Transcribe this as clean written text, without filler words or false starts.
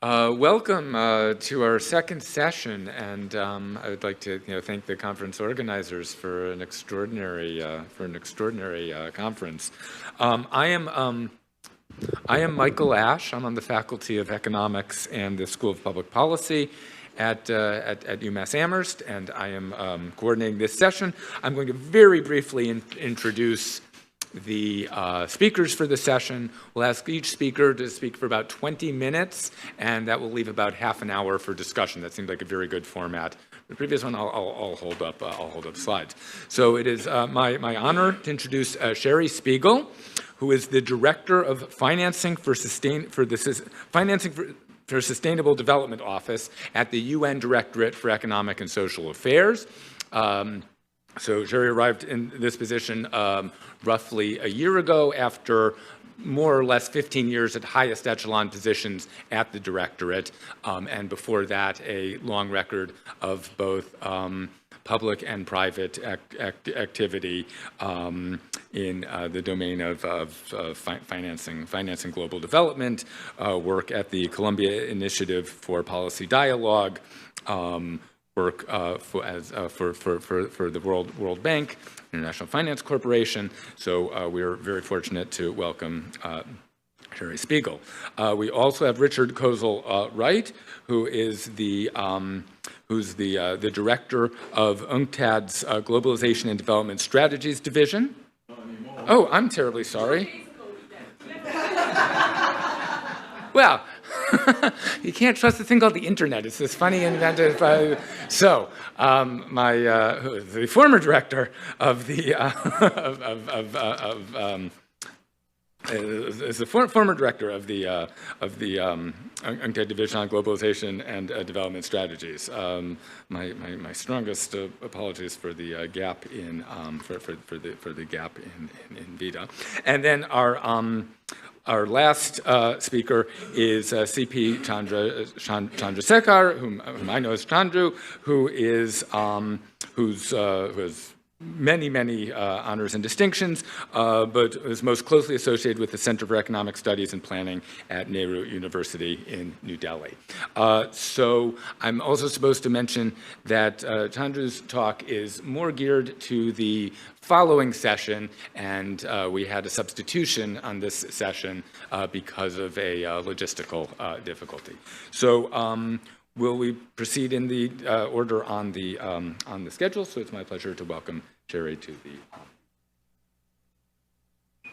Welcome to our second session, and I would like to, thank the conference organizers for an extraordinary conference. I am Michael Ash. I'm on the Faculty of Economics and the School of Public Policy at UMass Amherst, and I am coordinating this session. I'm going to very briefly introduce the speakers for the session. We'll ask each speaker to speak for about 20 minutes, and that will leave about half an hour for discussion. That seemed like a very good format. The previous one, I'll hold up slides. So it is my honor to introduce Sherry Spiegel, who is the Director of Financing for Sustainable Development Office at the UN Directorate for Economic and Social Affairs. So Sherry arrived in this position roughly a year ago after more or less 15 years at highest echelon positions at the Directorate, and before that a long record of both public and private activity in the domain of financing global development, work at the Columbia Initiative for Policy Dialogue, work for the World Bank, International Finance Corporation. So we're very fortunate to welcome Sherry Spiegel. We also have Richard Kozel-Wright, who is the director of UNCTAD's Globalization and Development Strategies Division. Oh, I'm terribly sorry. Well, you can't trust a thing called the internet. It's this funny inventive. The former director of the former director of the UNCTAD Division on Globalization and Development Strategies. My strongest apologies for the gap in for the gap in Vita, and then our last speaker is C.P. Chandrasekhar, whom I know as Chandru, who has many honors and distinctions, but is most closely associated with the Center for Economic Studies and Planning at Nehru University in New Delhi. So I'm also supposed to mention that Chandru's talk is more geared to the following session, and we had a substitution on this session because of a logistical difficulty. So will we proceed in the order on the schedule? So it's my pleasure to welcome Sherry to the